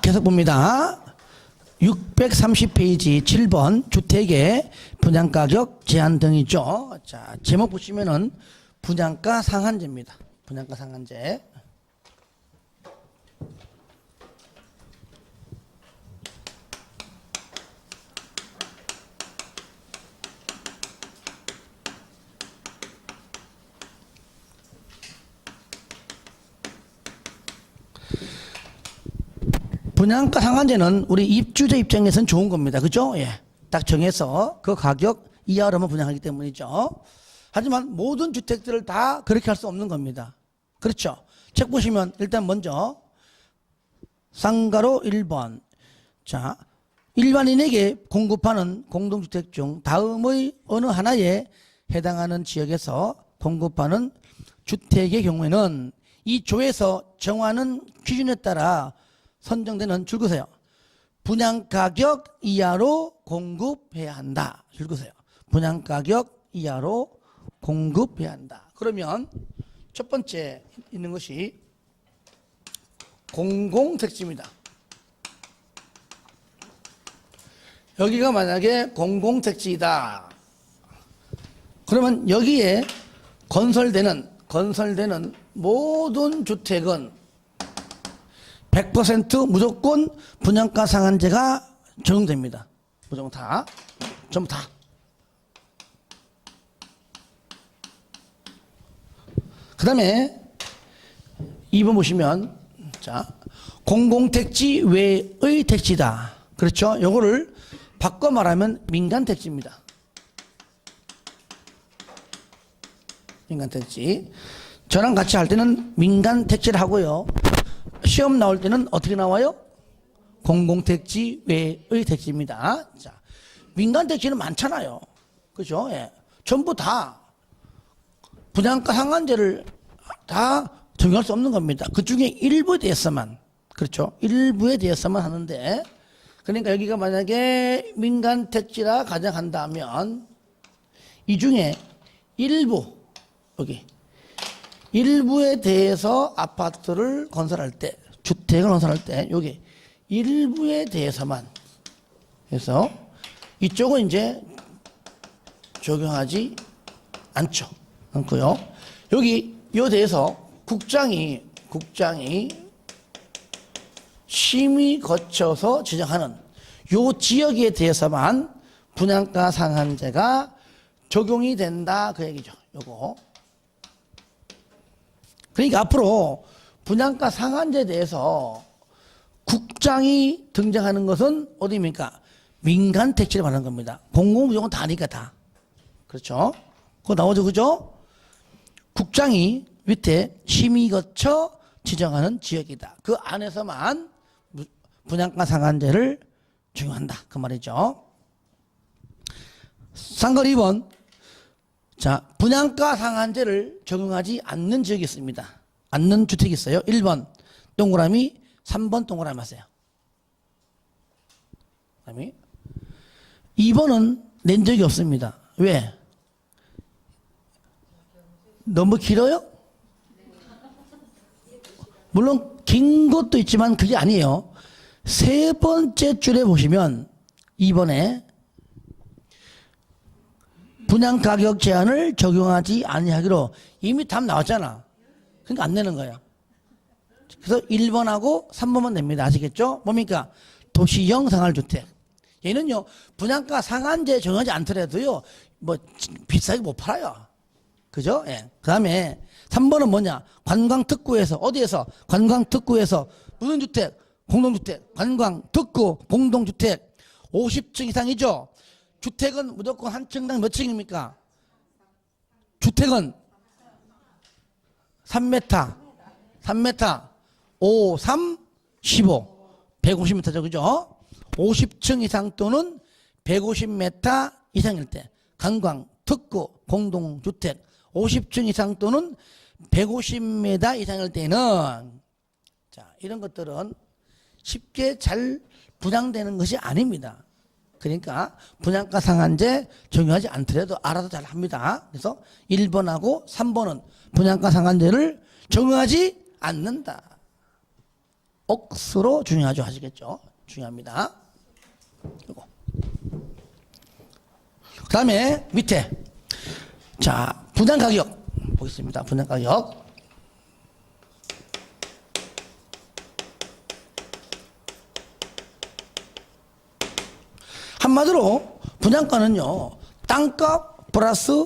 계속 봅니다. 630페이지 7번 주택의 분양가격 제한 등이죠. 자, 제목 보시면은 분양가 상한제입니다. 분양가 상한제. 분양가 상한제는 우리 입주자 입장에서는 좋은 겁니다. 그죠? 예. 딱 정해서 그 가격 이하로만 분양하기 때문이죠. 하지만 모든 주택들을 다 그렇게 할 수 없는 겁니다. 그렇죠? 책 보시면 일단 먼저 쌍가로 1번. 자, 일반인에게 공급하는 공동주택 중 다음의 어느 하나에 해당하는 지역에서 공급하는 주택의 경우에는 이 조에서 정하는 기준에 따라 선정되는 줄거세요. 분양가격 이하로 공급해야 한다. 줄거세요. 분양가격 이하로 공급해야 한다. 그러면 첫 번째 있는 것이 공공택지입니다. 여기가 만약에 공공택지이다. 그러면 여기에 건설되는 모든 주택은 100% 무조건 분양가 상한제가 적용됩니다. 무조건 다. 전부 다. 그 다음에 2번 보시면, 자, 공공택지 외의 택지다. 그렇죠? 요거를 바꿔 말하면 민간택지입니다. 민간택지. 저랑 같이 할 때는 민간택지를 하고요. 시험 나올 때는 어떻게 나와요? 공공택지 외의 택지입니다. 자, 민간택지는 많잖아요. 그죠? 예. 전부 다 분양가 상한제를 다 적용할 수 없는 겁니다. 그 중에 일부에 대해서만, 그렇죠? 일부에 대해서만 하는데, 그러니까 여기가 만약에 민간택지라 가정한다면, 이 중에 일부, 여기, 일부에 대해서 아파트를 건설할 때, 주택을 건설할 때, 여기 일부에 대해서만 해서 이쪽은 이제 적용하지 않고요. 여기 이 대해서 국장이 심의 거쳐서 지정하는 요 지역에 대해서만 분양가 상한제가 적용이 된다 그 얘기죠. 요거. 그러니까 앞으로 분양가 상한제에 대해서 국장이 등장하는 것은 어디입니까? 민간택지를 말하는 겁니다. 공공부정은 다니까 다. 그렇죠? 그거 나오죠, 그죠? 국장이 밑에 심의 거쳐 지정하는 지역이다. 그 안에서만 분양가 상한제를 적용한다. 그 말이죠. 쌍걸 2번. 자, 분양가 상한제를 적용하지 않는 지역이 있습니다. 않는 주택이 있어요. 1번 동그라미, 3번 동그라미 하세요. 2번은 낸 적이 없습니다. 왜? 너무 길어요? 물론 긴 것도 있지만 그게 아니에요. 세 번째 줄에 보시면 2번에 분양가격 제한을 적용하지 아니하기로 이미 답 나왔잖아. 그러니까 안 내는 거예요. 그래서 1번하고 3번만 냅니다. 아시겠죠? 뭡니까? 도시형 생활주택. 얘는요, 분양가 상한제 적용하지 않더라도요, 뭐, 비싸게 못 팔아요. 그죠? 예. 그 다음에 3번은 뭐냐? 관광특구에서, 어디에서? 관광특구에서 무슨 주택? 공동주택. 관광특구, 공동주택. 50층 이상이죠? 주택은 무조건 한 층당 몇 층입니까? 주택은 3m, 5, 3, 15, 150m죠. 그죠? 50층 이상 또는 150m 이상일 때, 관광, 특구, 공동주택, 50층 이상 또는 150m 이상일 때는, 자, 이런 것들은 쉽게 잘 분양되는 것이 아닙니다. 그러니까 분양가 상한제 적용하지 않더라도 알아서 잘 합니다. 그래서 1번하고 3번은 분양가 상한제를 적용하지 않는다. 억수로 중요하죠. 아시겠죠? 중요합니다. 그리고 그 다음에 밑에 자 분양 가격 보겠습니다. 분양 가격 한마디로 분양가는요 땅값 플러스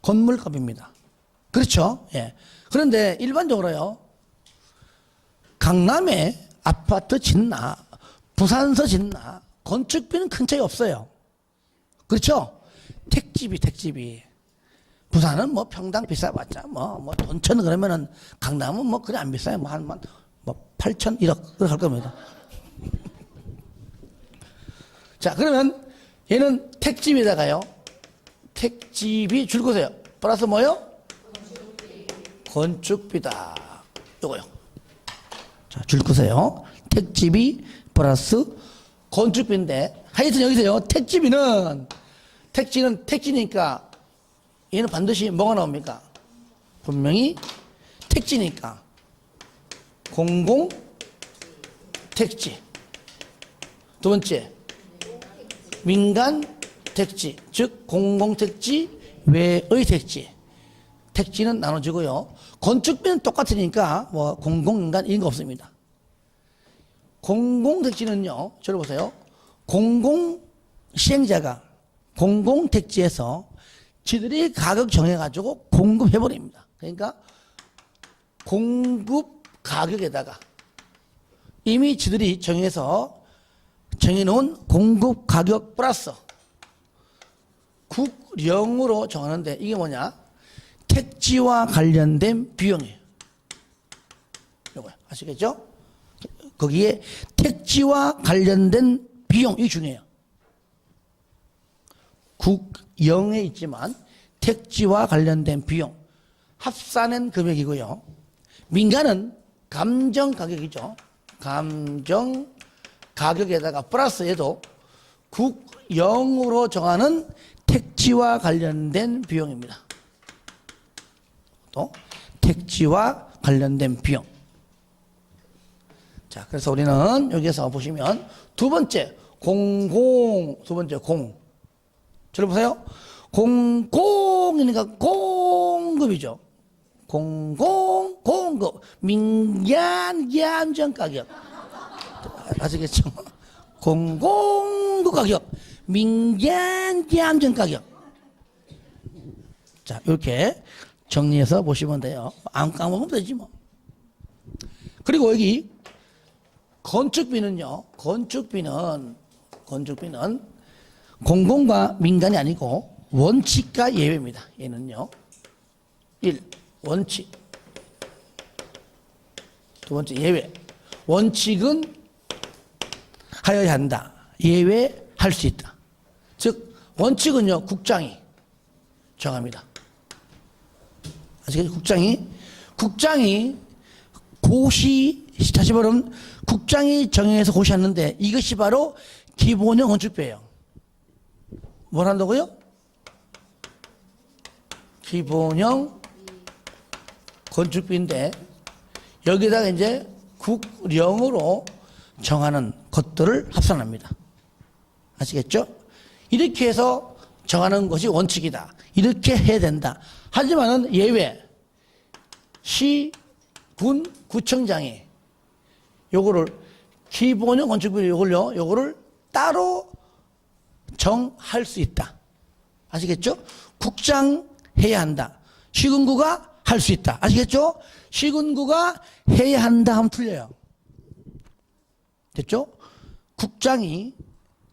건물값입니다. 그렇죠? 예. 그런데 일반적으로요 강남에 아파트 짓나 부산서 짓나 건축비는 큰 차이 없어요. 그렇죠? 택집이 부산은 뭐 평당 비싸봤자 뭐 돈천 그러면은 강남은 뭐 그래 안 비싸요. 뭐 한 8천 1억 그렇게 할 겁니다. 자 그러면 얘는 택집에다가요 택집이 줄거세요. 플러스 뭐요? 건축비다. 요거요. 자 줄거세요. 택집이 플러스 건축비인데 하여튼 여기서요 택집이는 택지니까 얘는 반드시 뭐가 나옵니까? 분명히 택지니까 공공 택지. 두 번째 민간 택지, 즉 공공 택지, 외의 택지. 택지는 나눠지고요. 건축비는 똑같으니까 뭐 공공, 민간 이런 거 없습니다. 공공 택지는요, 저를 보세요. 공공 시행자가 공공 택지에서 지들이 가격 정해가지고 공급해버립니다. 그러니까 공급 가격에다가 이미 지들이 정해놓은 공급 가격 플러스 국령으로 정하는데 이게 뭐냐? 택지와 관련된 비용이에요. 이거요. 아시겠죠? 거기에 택지와 관련된 비용이 중요해요. 국영에 있지만 택지와 관련된 비용 합산한 금액이고요. 민간은 감정 가격이죠. 감정 가격에다가 플러스에도 국영으로 정하는 택지와 관련된 비용입니다. 또 택지와 관련된 비용. 자, 그래서 우리는 여기에서 보시면 두 번째 공. 저를 보세요. 공공이니까 공급이죠. 공급. 민간 감정 가격. 아시겠죠? 공공급 가격. 민간 감정 가격. 자, 이렇게 정리해서 보시면 돼요. 안 까먹으면 되지 뭐. 그리고 여기 건축비는요. 건축비는 공공과 민간이 아니고 원칙과 예외입니다. 얘는요. 1. 원칙. 두 번째 예외. 원칙은 하여야 한다. 예외할 수 있다. 즉 원칙은요. 국장이 정합니다. 아시겠죠? 국장이 다시 말하면 국장이 정해서 고시하는데 이것이 바로 기본형 건축비예요. 뭘 한다고요? 기본형 건축비인데 여기다가 이제 국령으로 정하는 것들을 합산합니다. 아시겠죠? 이렇게 해서 정하는 것이 원칙이다. 이렇게 해야 된다. 하지만은 예외. 시, 군, 구청장이 요거를 기본형 건축비를 요거를 따로 정할 수 있다. 아시겠죠? 국장 해야 한다. 시군구가 할 수 있다. 아시겠죠? 시군구가 해야 한다 하면 틀려요. 됐죠? 국장이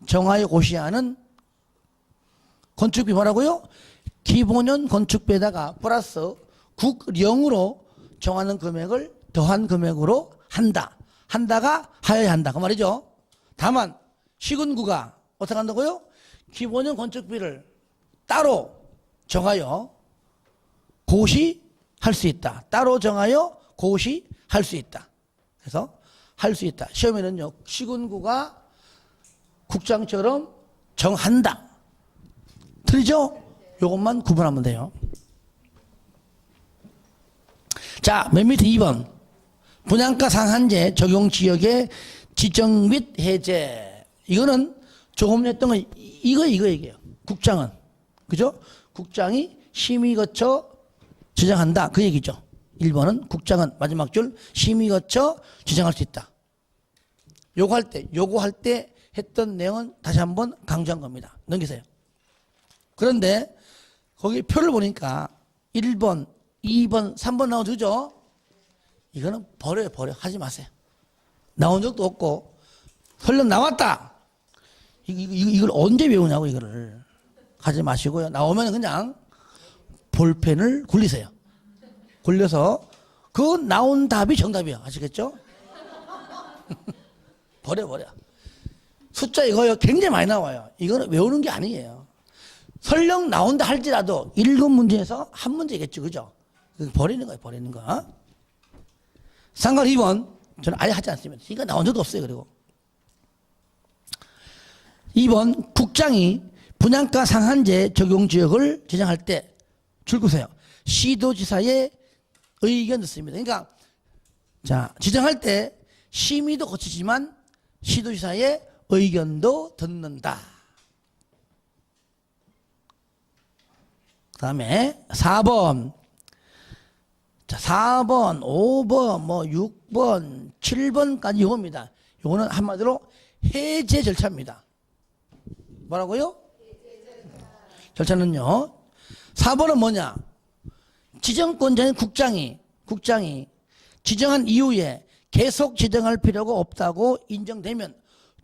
정하여 고시하는 건축비 뭐라고요? 기본형 건축비에다가 플러스 국령으로 정하는 금액을 더한 금액으로 한다가 하여야 한다. 그 말이죠. 다만 시군구가 어떻게 한다고요? 기본형 건축비를 따로 정하여 고시할 수 있다. 따로 정하여 고시할 수 있다. 그래서 할 수 있다. 시험에는요. 시군구가 국장처럼 정한다. 틀리죠? 이것만 구분하면 돼요. 자, 맨 밑에 2번. 분양가 상한제 적용 지역의 지정 및 해제. 이거는 조금 전에 했던 거 이거 얘기해요. 국장은. 그죠? 국장이 심의 거쳐 지정한다. 그 얘기죠. 1번은 국장은 마지막 줄 심의 거쳐 지정할 수 있다. 요구할 때 했던 내용은 다시 한번 강조한 겁니다. 넘기세요. 그런데 거기 표를 보니까 1번, 2번, 3번 나오죠? 이거는 버려요. 하지 마세요. 나온 적도 없고 설령 나왔다. 이걸 언제 배우냐고 이거를. 하지 마시고요. 나오면 그냥 볼펜을 굴리세요. 굴려서 그 나온 답이 정답이야. 아시겠죠? 버려. 숫자 이거요. 굉장히 많이 나와요. 이거는 외우는 게 아니에요. 설령 나온다 할지라도 1급 문제에서 한 문제겠죠. 그죠? 버리는 거예요. 버리는 거. 상관 2번. 저는 아예 하지 않습니다. 이거 나온 적도 없어요. 그리고 2번 국장이 분양가 상한제 적용 지역을 지정할 때 줄거세요. 시도지사의 의견 듣습니다. 그러니까 자 지정할 때 심의도 거치지만 시도지사의 의견도 듣는다. 그 다음에 4번. 자, 4번, 5번, 뭐 6번, 7번까지 이겁니다. 이거는 한마디로 해제 절차입니다. 뭐라고요? 절차는요. 4번은 뭐냐? 지정권자인 국장이 지정한 이후에 계속 지정할 필요가 없다고 인정되면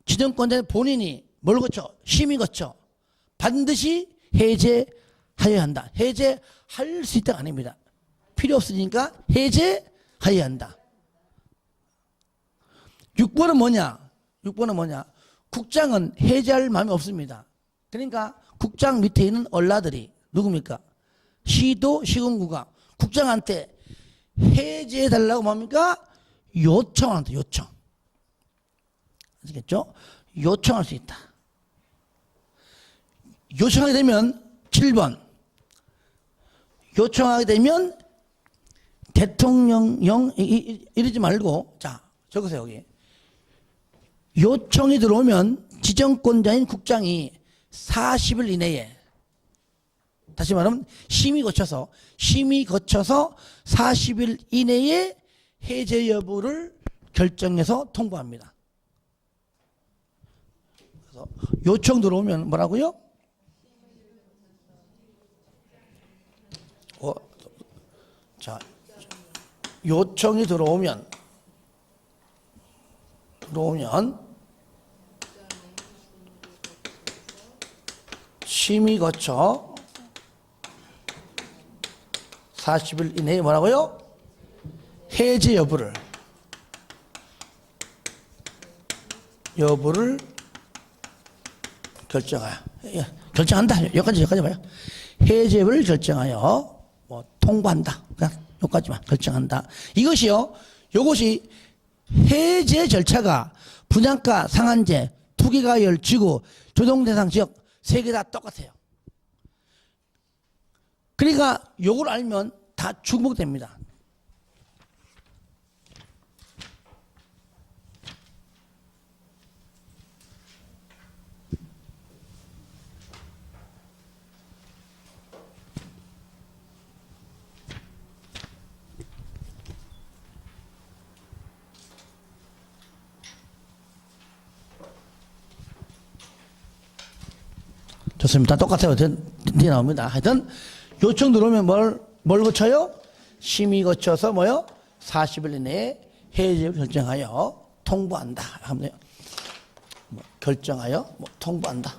지정권자인 본인이 뭘 거쳐? 심의 거쳐. 반드시 해제하여야 한다. 해제할 수 있다가 아닙니다. 필요 없으니까 해제하여야 한다. 6번은 뭐냐? 국장은 해제할 마음이 없습니다. 그러니까 국장 밑에 있는 얼라들이 누굽니까? 시도, 시군구가 국장한테 해제해달라고 뭡니까? 요청한다. 요청. 아시겠죠? 요청할 수 있다. 요청하게 되면 7번. 요청하게 되면 대통령령 이러지 말고 자 적으세요. 여기 요청이 들어오면 지정권자인 국장이 40일 이내에 다시 말하면 심의 거쳐서 40일 이내에 해제 여부를 결정해서 통보합니다. 그래서 요청 들어오면 뭐라고요? 자 요청이 들어오면 심의 거쳐 40일 이내에 뭐라고요? 해제 여부를 결정하여 결정한다. 여기까지 봐요. 해제 여부를 결정하여 뭐 통보한다. 그냥 여기까지만 결정한다. 이것이 해제 절차가 분양가 상한제, 투기가열 지구, 조정대상 지역 세 개 다 똑같아요. 그러니까 요걸 알면 다 중복됩니다. 좋습니다. 똑같아요. 뒤에 나옵니다. 하여튼 요청 들어오면 뭘 거쳐요? 심의 거쳐서 뭐요? 40일 이내에 해제를 결정하여 통보한다. 하면 돼요. 결정하여 통보한다.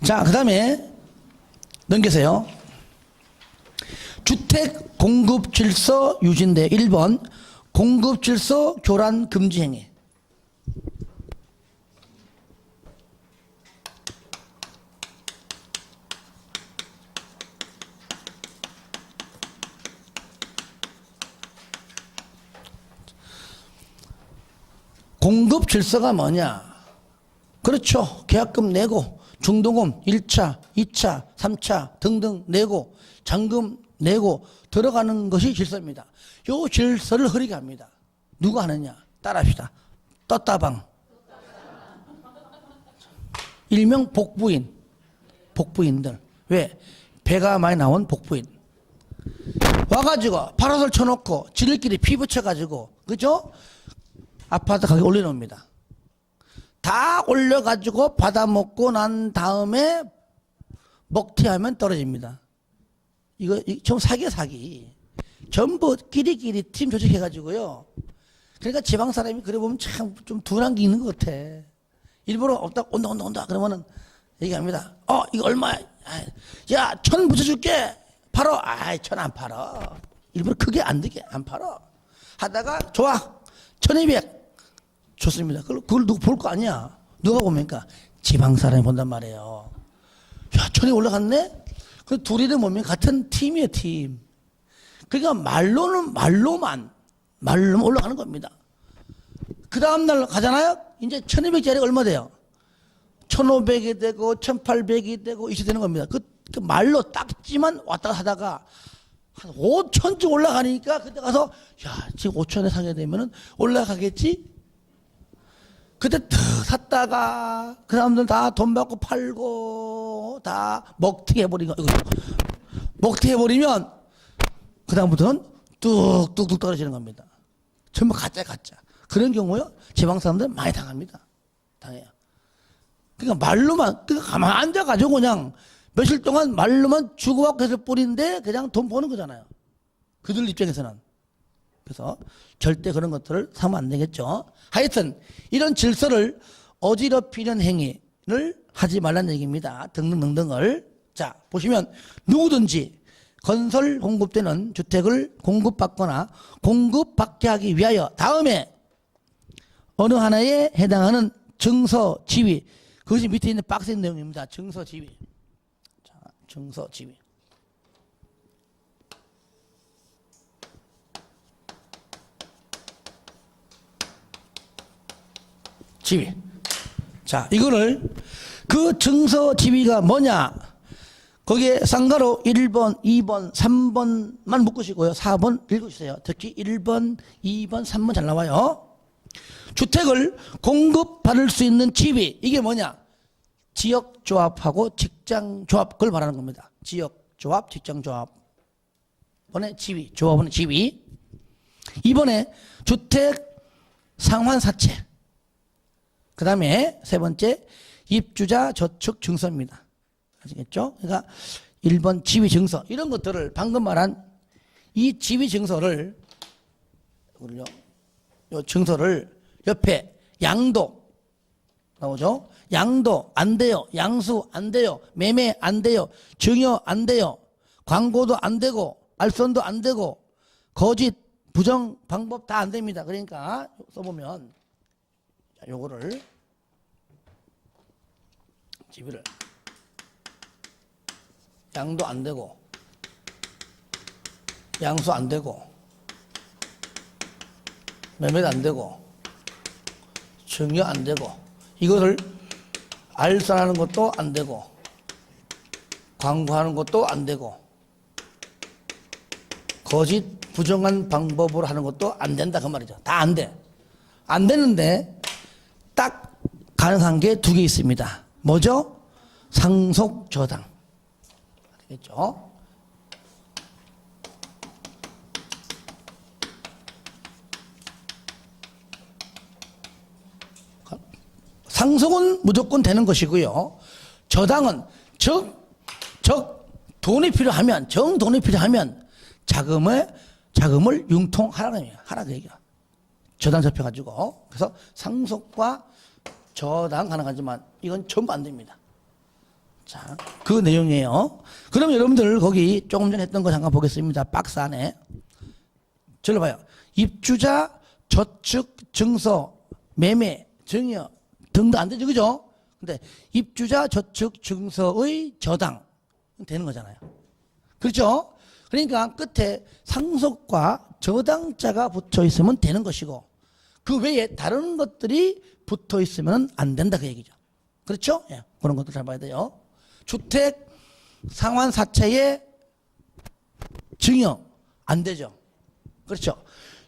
자, 그 다음에 넘기세요. 주택 공급 질서 유지인데 1번 공급 질서 교란 금지 행위. 공급 질서가 뭐냐? 그렇죠. 계약금 내고 중도금 1차, 2차, 3차 등등 내고 잔금 내고 들어가는 것이 질서입니다. 요 질서를 흐리게 합니다. 누가 하느냐? 따라합시다. 떴다방. 일명 복부인. 복부인들. 왜? 배가 많이 나온 복부인. 와가지고 파라솔 쳐놓고 지들끼리 피 붙여가지고, 그죠? 아파트 가격 올려놓습니다. 다 올려가지고 받아먹고 난 다음에 먹튀하면 떨어집니다. 이거 좀 사기. 전부 끼리끼리 팀 조직해가지고요. 그러니까 지방 사람이 그래 보면 참 좀 둔한 게 있는 것 같아. 일부러 없다, 온다. 그러면은 얘기합니다. 이거 얼마야? 야, 1,000 붙여줄게. 팔어. 1,000 안 팔어. 일부러 크게 안 되게 안 팔어. 하다가 좋아. 1,200. 좋습니다. 그걸 누구 볼 거 아니야. 누가 봅니까? 지방 사람이 본단 말이에요. 야, 1,000이 올라갔네? 그 둘이는 뭡니까? 같은 팀이에요, 팀. 그러니까 말로만 올라가는 겁니다. 그 다음날 가잖아요? 이제 1,200짜리가 얼마 돼요? 1,500이 되고, 1,800이 되고, 이렇게 되는 겁니다. 그 말로 딱지만 왔다 하다가 한 5,000쯤 올라가니까 그때 가서, 야, 지금 5,000에 사게 되면은 올라가겠지? 그때 더 샀다가 그 사람들 다 돈 받고 팔고 다 먹튀해버리고, 먹튀해버리면 그 다음부터는 뚝뚝뚝 떨어지는 겁니다. 전부 가짜. 그런 경우요, 지방 사람들 많이 당합니다. 당해요. 그러니까 말로만, 그러니까 가만 앉아가지고 그냥 며칠 동안 말로만 주고받고 해서 뿌린데 그냥 돈 버는 거잖아요. 그들 입장에서는. 그래서 절대 그런 것들을 사면 안 되겠죠. 하여튼 이런 질서를 어지럽히는 행위를 하지 말라는 얘기입니다. 등등등등을. 자, 보시면 누구든지 건설 공급되는 주택을 공급받거나 공급받게 하기 위하여 다음에 어느 하나에 해당하는 증서 지위, 그것이 밑에 있는 박스의 내용입니다. 증서 지위. 자, 증서 지위. 지위. 자, 이거를 그 증서 지위가 뭐냐? 거기에 쌍가로 1번, 2번, 3번만 묶으시고요. 4번 읽으세요. 특히 1번, 2번, 3번 잘 나와요. 주택을 공급받을 수 있는 지위, 이게 뭐냐? 지역조합하고 직장조합, 그걸 말하는 겁니다. 지역조합, 직장조합. 번에 지위, 조합원의 지위. 이번에 주택 상환사채. 그 다음에 세 번째, 입주자 저축 증서입니다. 아시겠죠? 그러니까 1번 지위 증서, 이런 것들을 방금 말한 이 지위 증서를, 요 증서를 옆에 양도 나오죠? 양도 안 돼요. 양수 안 돼요. 매매 안 돼요. 증여 안 돼요. 광고도 안 되고, 알선도 안 되고, 거짓, 부정 방법 다 안 됩니다. 그러니까 써보면, 자, 요거를 지위를 양도 안 되고, 양수 안 되고, 매매도 안 되고, 증여 안 되고, 이것을 알선하는 것도 안 되고, 광고하는 것도 안 되고, 거짓 부정한 방법으로 하는 것도 안 된다 그 말이죠. 다 안 돼. 안 되는데 딱 가능한 게 두 개 있습니다. 뭐죠? 상속 저당. 알겠죠? 상속은 무조건 되는 것이고요. 저당은 돈이 필요하면, 돈이 필요하면 자금을 융통하라는 얘기야. 하라는 얘기야. 저당 잡혀가지고. 그래서 상속과 저당 가능하지만 이건 전부 안 됩니다. 자, 그 내용이에요. 그럼 여러분들 거기 조금 전에 했던 거 잠깐 보겠습니다. 박스 안에. 절로 봐요. 입주자 저축 증서 매매 증여 등도 안 되죠, 그죠? 근데 입주자 저축 증서의 저당 되는 거잖아요. 그렇죠? 그러니까 끝에 상속과 저당자가 붙어 있으면 되는 것이고, 그 외에 다른 것들이 붙어 있으면 안 된다 그 얘기죠. 그렇죠? 예, 그런 것도 잘 봐야 돼요. 주택 상환사채의 증여 안 되죠. 그렇죠.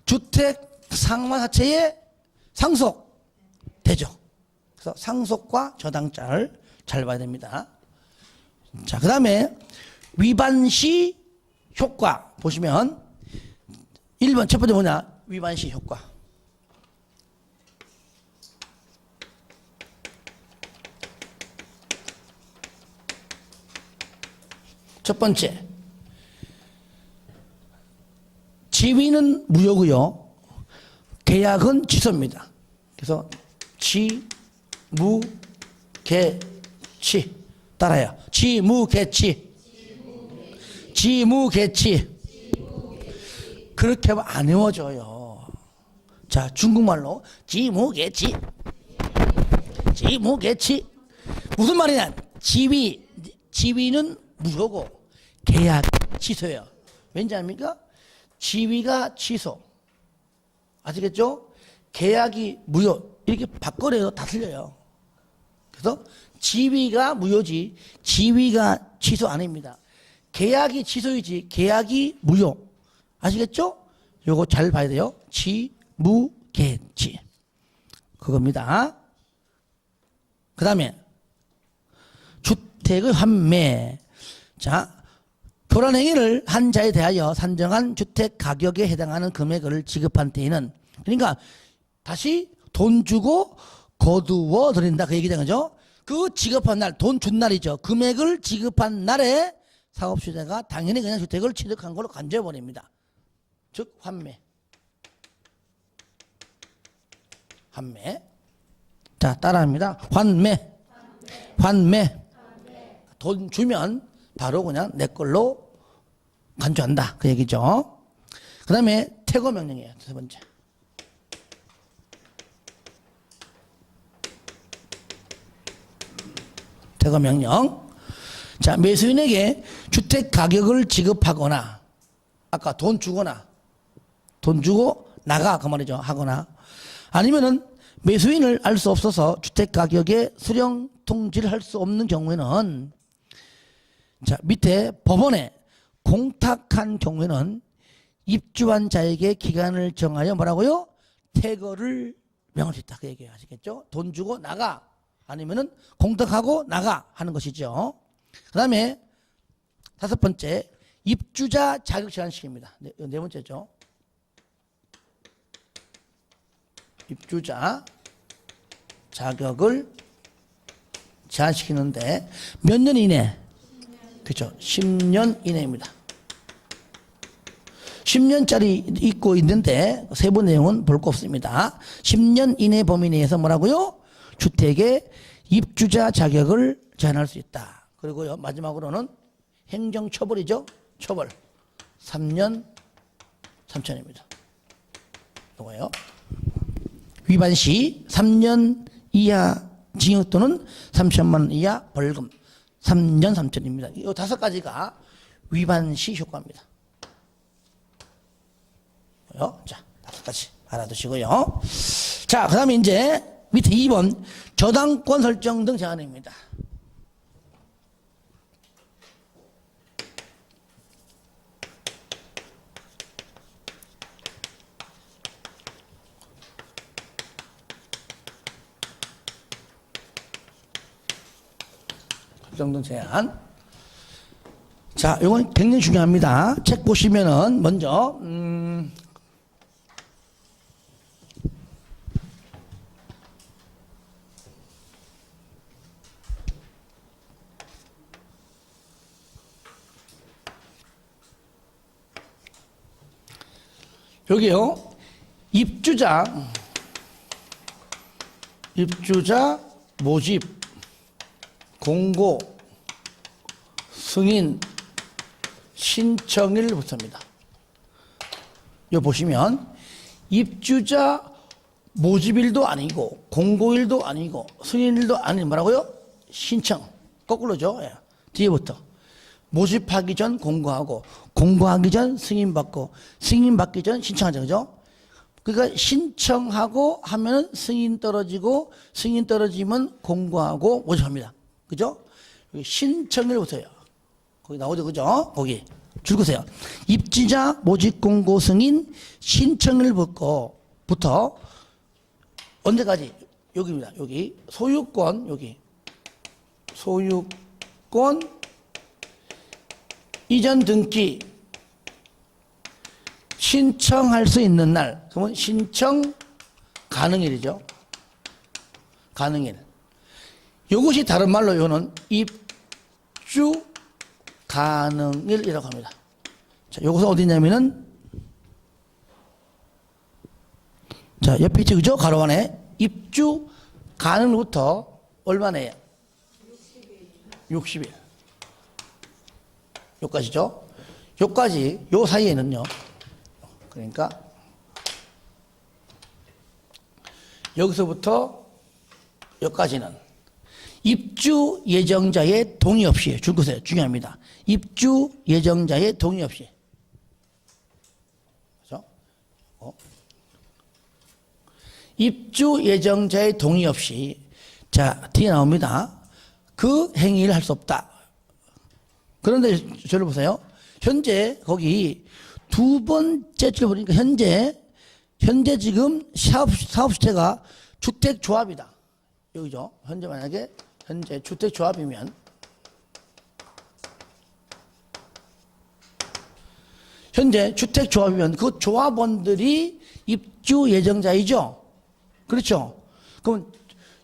주택 상환 자체에 상속 되죠. 그래서 상속과 저당자를 잘 봐야 됩니다. 자, 그 다음에 위반 시 효과 보시면 1번 첫 번째 뭐냐? 위반 시 효과. 첫 번째, 지위는 무효고요. 계약은 취소입니다. 그래서 지무개치 따라요. 지무개치. 지무개치. 그렇게 하면 안 외워져요. 자, 중국말로 지무개치. 지무개치. 무슨 말이냐? 지위는 무효고 계약 취소예요. 왠지 압니까? 지위가 취소. 아시겠죠? 계약이 무효. 이렇게 바꿔내도 다 틀려요. 그래서 지위가 무효지 지위가 취소 아닙니다. 계약이 취소이지 계약이 무효. 아시겠죠? 요거 잘 봐야 돼요. 지무개치. 그겁니다. 그 다음에 주택의 환매. 자, 교란행위를 한 자에 대하여 산정한 주택 가격에 해당하는 금액을 지급한 때에는, 그러니까 다시 돈 주고 거두어 드린다 그 얘기된 거죠. 그 지급한 날, 돈 준 날이죠. 금액을 지급한 날에 사업주체가 당연히 그냥 주택을 취득한 걸로 간주해 버립니다. 즉 환매. 환매. 자, 따라합니다. 환매. 환매. 돈 주면 바로 그냥 내 걸로 간주한다 그 얘기죠. 그 다음에 퇴거 명령이에요. 세 번째. 퇴거 명령. 자, 매수인에게 주택 가격을 지급하거나, 아까 돈 주거나, 돈 주고 나가 그 말이죠. 하거나, 아니면은 매수인을 알 수 없어서 주택 가격에 수령 통지를 할 수 없는 경우에는, 자, 밑에 법원에 공탁한 경우에는 입주한 자에게 기간을 정하여 뭐라고요? 퇴거를 명할 수 있다 그 얘기예요. 아시겠죠? 돈 주고 나가, 아니면은 공탁하고 나가 하는 것이죠. 그 다음에 다섯 번째, 입주자 자격 제한시킵니다. 네 번째죠. 입주자 자격을 제한시키는데 몇 년 이내? 그렇죠. 10년 이내입니다. 10년짜리 있고 있는데 세부 내용은 볼 거 없습니다. 10년 이내 범위 내에서 뭐라고요? 주택의 입주자 자격을 제한할 수 있다. 그리고요, 마지막으로는 행정처벌이죠. 처벌. 3년 3천입니다. 이거예요. 위반 시 3년 이하 징역 또는 3천만 원 이하 벌금. 3년 3천입니다. 이 다섯 가지가 위반 시 효과입니다. 자, 다섯 가지 알아두시고요. 자, 그 다음에 이제 밑에 2번 저당권 설정 등 제한입니다. 설정 등 제한. 자, 이건 굉장히 중요합니다. 책 보시면은 먼저 여기요, 입주자 모집 공고 승인 신청일부터입니다. 여기 보시면 입주자 모집일도 아니고 공고일도 아니고 승인일도 아닌 뭐라고요? 신청. 거꾸로죠. 예. 뒤에부터 모집하기 전 공고하고 공고하기 전 승인받고 승인받기 전 신청하죠. 그죠? 그러니까 신청하고 하면은 승인 떨어지고 승인 떨어지면 공고하고 모집합니다. 그죠? 신청일부터요. 거기 나오죠. 그죠? 거기. 줄거세요. 입주자 모집 공고 승인 신청일부터 언제까지? 여기입니다. 여기 소유권, 여기 소유권 이전 등기 신청할 수 있는 날, 그러면 신청 가능일이죠. 가능일. 이것이 다른 말로 이거는 입주 가능일이라고 합니다. 자, 이것은 어디냐면은 자, 옆에 있죠, 그죠? 가로 안에 입주 가능일부터 얼마네요? 60일. 요까지죠? 요까지, 요 사이에는요. 그러니까 여기서부터 여기까지는 입주 예정자의 동의 없이 줄거세요. 중요합니다. 입주 예정자의 동의 없이. 그렇죠? 입주 예정자의 동의 없이 자, 뒤에 나옵니다. 그 행위를 할 수 없다. 그런데 저를 보세요. 현재 거기 두 번째 줄 보니까 현재 지금 사업 주체가 주택조합이다. 여기죠. 현재 만약에 현재 주택조합이면 현재 주택조합이면 그 조합원들이 입주 예정자이죠. 그렇죠. 그럼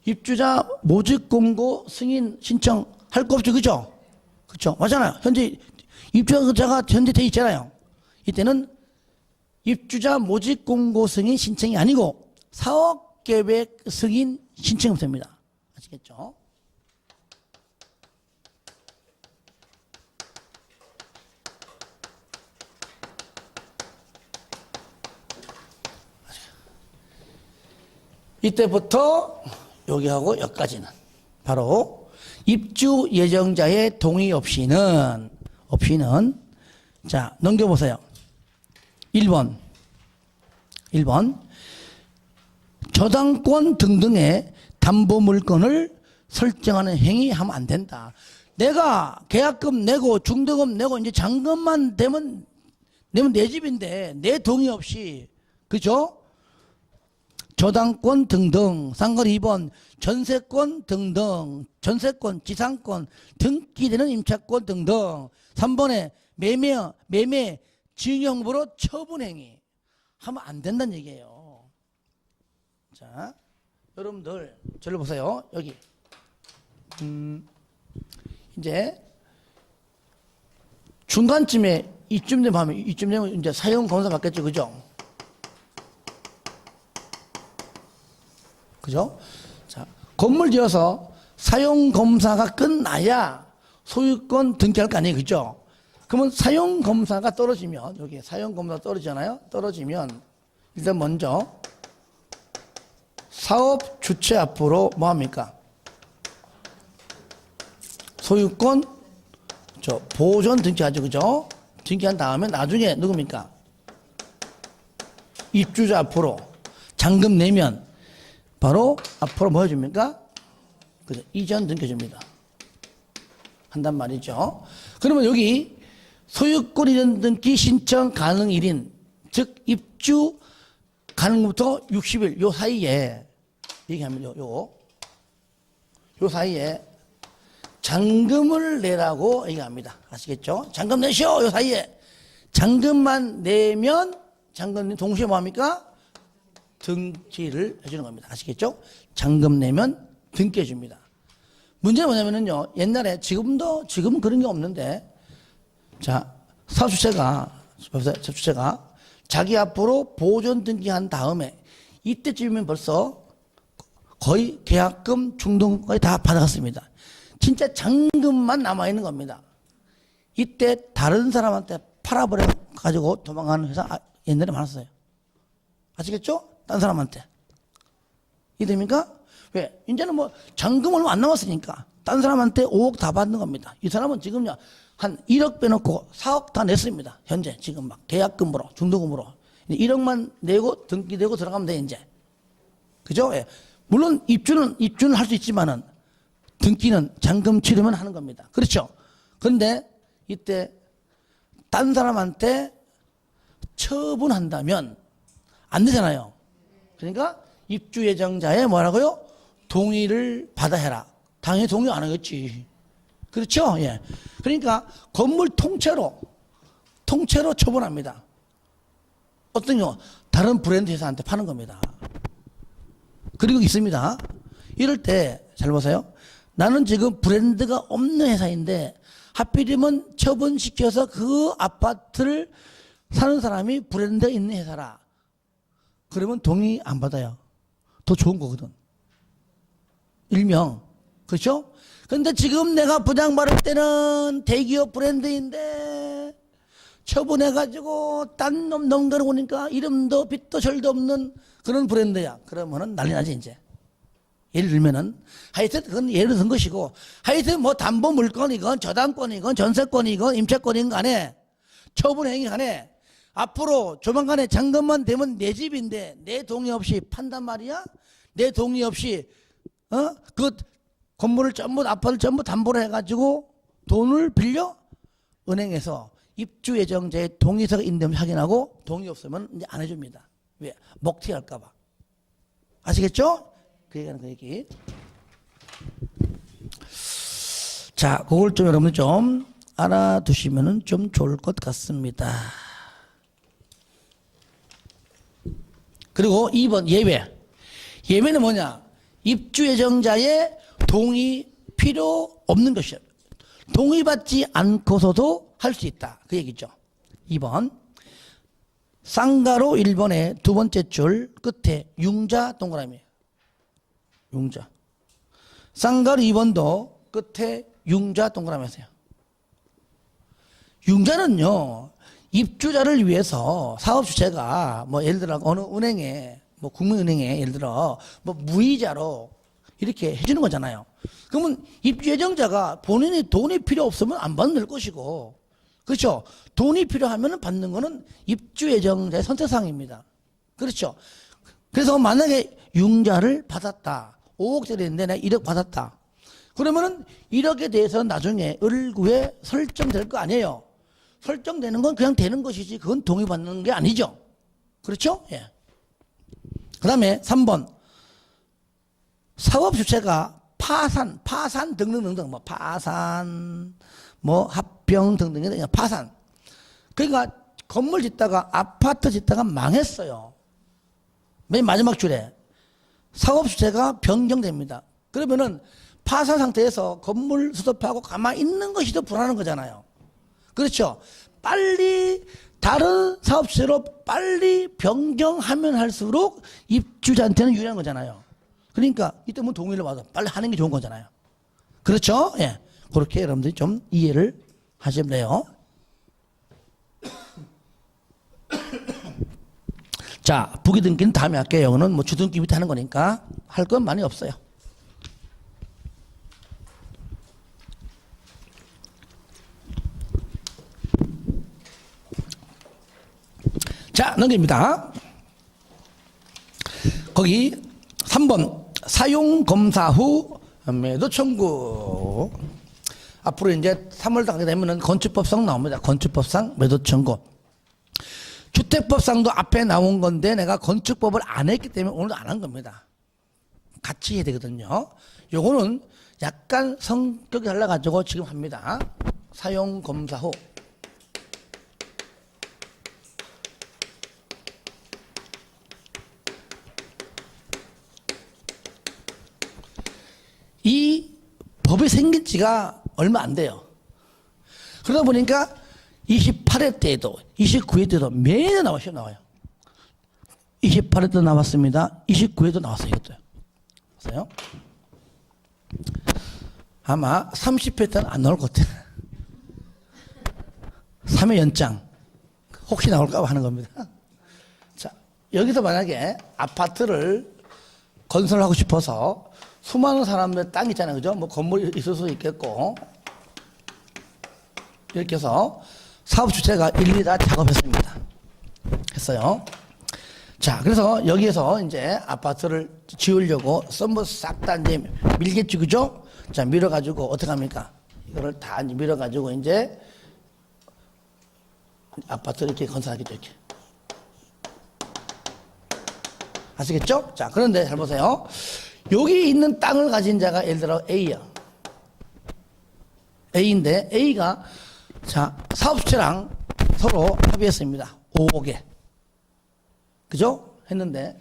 입주자 모집 공고 승인 신청할 거 없죠. 그죠? 그렇죠. 맞잖아요. 현재 입주자가 현재 돼 있잖아요. 이때는 입주자 모집 공고 승인 신청이 아니고 사업 계획 승인 신청이 됩니다. 아시겠죠? 이때부터 여기하고 여기까지는 바로 입주 예정자의 동의 없이는 자, 넘겨보세요. 1번 저당권 등등의 담보 물건을 설정하는 행위하면 안 된다. 내가 계약금 내고 중도금 내고 이제 잔금만 내면 내 집인데 내 동의 없이, 그죠? 저당권 등등, 상거리 2번 전세권 등등, 전세권, 지상권, 등기되는 임차권 등등. 3번에 매매, 징용으로 처분행위 하면 안 된다는 얘기예요. 자, 여러분들 저를 보세요. 여기 이제 중간쯤에 이쯤 되면 이제 사용 검사 받겠죠, 그죠? 그죠? 자, 건물 지어서 사용 검사가 끝나야 소유권 등기할 거 아니에요, 그죠? 그러면 사용 검사가 떨어지면, 여기 사용 검사 떨어지잖아요? 떨어지면 일단 먼저 사업 주체 앞으로 뭐 합니까? 소유권 보존 등기하죠, 그죠? 등기한 다음에 나중에 누굽니까? 입주자 앞으로 잔금 내면 바로 앞으로 뭐 해줍니까? 그죠? 이전 등기해줍니다. 한단 말이죠. 그러면 여기 소유권 이전 등기 신청 가능일인, 즉 입주 가능부터 60일 요 사이에 얘기하면 요 사이에 잔금을 내라고 얘기합니다. 아시겠죠? 잔금 내시오. 요 사이에 잔금만 내면 잔금 동시에 뭐 합니까? 등기를 해주는 겁니다. 아시겠죠? 잔금 내면 등기해 줍니다. 문제는 뭐냐면요, 옛날에 지금은 그런 게 없는데, 자, 사주체가 자기 앞으로 보존 등기한 다음에 이때쯤이면 벌써 거의 계약금, 중도금까지 다 받아갔습니다. 진짜 잔금만 남아있는 겁니다. 이때 다른 사람한테 팔아버려 가지고 도망가는 회사 옛날에 많았어요. 아시겠죠? 딴 사람한테. 이해됩니까? 왜? 이제는 뭐 잔금 얼마 안 남았으니까 딴 사람한테 5억 다 받는 겁니다. 이 사람은 지금요 한 1억 빼놓고 4억 다 냈습니다. 현재 지금 막 계약금으로, 중도금으로 1억만 내고 등기되고 들어가면 돼 이제. 그죠? 예. 물론 입주는 할 수 있지만은 등기는 잔금 치르면 하는 겁니다. 그렇죠? 그런데 이때 딴 사람한테 처분한다면 안 되잖아요. 그러니까 입주 예정자의 뭐라고요? 동의를 받아야 해라. 당연히 동의 안 하겠지. 그렇죠? 예. 그러니까 건물 통째로 처분합니다. 어떤 경우 다른 브랜드 회사한테 파는 겁니다. 그리고 있습니다. 이럴 때 잘 보세요. 나는 지금 브랜드가 없는 회사인데 하필이면 처분시켜서 그 아파트를 사는 사람이 브랜드가 있는 회사라. 그러면 동의 안 받아요. 더 좋은 거거든. 일명. 그렇죠? 근데 지금 내가 부장받을 때는 대기업 브랜드인데 처분해가지고 딴 놈 넘겨놓고 오니까 이름도 빛도 절도 없는 그런 브랜드야. 그러면은 난리 나지, 이제. 예를 들면은, 하여튼 그건 예를 든 것이고, 하여튼 뭐 담보 물건이건 저당권이건 전세권이건 임차권이건 간에 처분행위 간에 앞으로 조만간에 잔금만 되면 내 집인데 내 동의 없이 판단 말이야? 내 동의 없이, 그 건물을 전부, 아파트를 전부 담보로 해가지고 돈을 빌려 은행에서 입주 예정자의 동의서가 있는지 확인하고 동의 없으면 이제 안 해줍니다. 왜? 먹튀 할까봐. 아시겠죠? 그 얘기는 그 얘기. 자, 그걸 좀 여러분 좀 알아두시면 좀 좋을 것 같습니다. 그리고 2번 예외. 예외는 뭐냐? 입주 예정자의 동의 필요 없는 것이야. 동의받지 않고서도 할 수 있다. 그 얘기죠. 2번. 쌍가로 1번의 두 번째 줄 끝에 융자 동그라미. 융자. 쌍가로 2번도 끝에 융자 동그라미 하세요. 융자는요, 입주자를 위해서 사업 주체가 뭐 예를 들어 어느 은행에, 뭐 국민은행에 예를 들어 뭐 무이자로 이렇게 해주는 거잖아요. 그러면 입주 예정자가 본인이 돈이 필요 없으면 안 받는 것이고, 그렇죠? 돈이 필요하면 받는 거는 입주 예정자의 선택사항입니다. 그렇죠? 그래서 만약에 융자를 받았다. 5억짜리인데 내가 1억 받았다. 그러면은 1억에 대해서 나중에 을구에 설정될 거 아니에요. 설정되는 건 그냥 되는 것이지 그건 동의받는 게 아니죠. 그렇죠? 예. 그 다음에 3번. 사업 주체가 파산 등등등등, 뭐 파산, 뭐 합병 등등이 파산. 그러니까 건물 짓다가 아파트 짓다가 망했어요. 맨 마지막 줄에 사업 주체가 변경됩니다. 그러면은 파산 상태에서 건물 수습하고 가만히 있는 것이 더 불안한 거잖아요. 그렇죠? 빨리 다른 사업 주체로 빨리 변경하면 할수록 입주자한테는 유리한 거잖아요. 그러니까 이때 뭐 동의를 받아 빨리 하는 게 좋은 거잖아요. 그렇죠? 예. 그렇게 여러분들이 좀 이해를 하시면 돼요. 자, 부기등기는 다음에 할게요. 이거는 뭐 주등기 밑에 하는 거니까 할 건 많이 없어요. 자, 넘깁니다. 거기 3번 사용검사 후 매도 청구. 앞으로 이제 3월 가게 되면은 건축법상 나옵니다. 건축법상 매도 청구. 주택법상도 앞에 나온 건데 내가 건축법을 안 했기 때문에 오늘도 안 한 겁니다. 같이 해야 되거든요. 요거는 약간 성격이 달라가지고 지금 합니다. 사용검사 후. 이 법이 생긴 지가 얼마 안 돼요. 그러다 보니까 28회 때에도 29회 때도 매년 나와요. 28회 때도 나왔습니다. 29회도 나왔어요. 이것도요. 보세요. 아마 30회 때는 안 나올 것 같아요. 3회 연장. 혹시 나올까 봐 하는 겁니다. 자, 여기서 만약에 아파트를 건설하고 싶어서 수많은 사람들 땅 있잖아요. 그죠? 뭐 건물이 있을 수도 있겠고. 이렇게 해서 사업 주체가 일일이 다 작업했습니다. 했어요. 자, 그래서 여기에서 이제 아파트를 지으려고 썸머 싹 다 이제 밀겠지. 그죠? 자, 밀어가지고 어떻게 합니까? 이거를 다 밀어가지고 이제 아파트를 이렇게 건설하겠죠, 이렇게. 아시겠죠? 자, 그런데 잘 보세요. 여기 있는 땅을 가진 자가 예를 들어 A야. A인데 A가 자, 사업주체랑 서로 합의했습니다. 5억에. 그죠? 했는데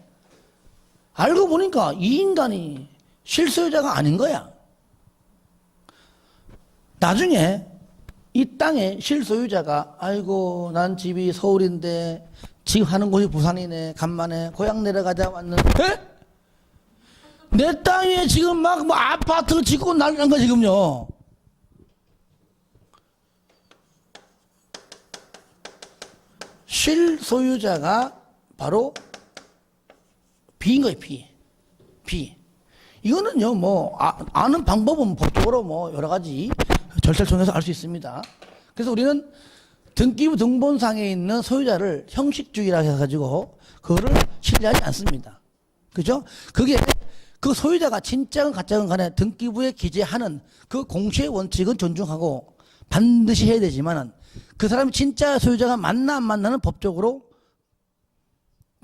알고 보니까 이 인간이 실소유자가 아닌 거야. 나중에 이 땅의 실소유자가 아이고 난 집이 서울인데 지금 하는 곳이 부산이네. 간만에 고향 내려가자 왔는데 내 땅에 지금 막 뭐 아파트 짓고 난리 난 거야 지금요. 실소유자가 바로 B인 거예요. B. 이거는요 뭐 아는 방법은 법적으로 뭐 여러 가지 절차를 통해서 알 수 있습니다. 그래서 우리는 등기부 등본상에 있는 소유자를 형식주의라 해가지고 그거를 신뢰하지 않습니다. 그죠? 그게 그 소유자가 진짜건 가짜건 간에 등기부에 기재하는 그 공시의 원칙은 존중하고 반드시 해야 되지만은 그 사람이 진짜 소유자가 맞나 안 맞나는 법적으로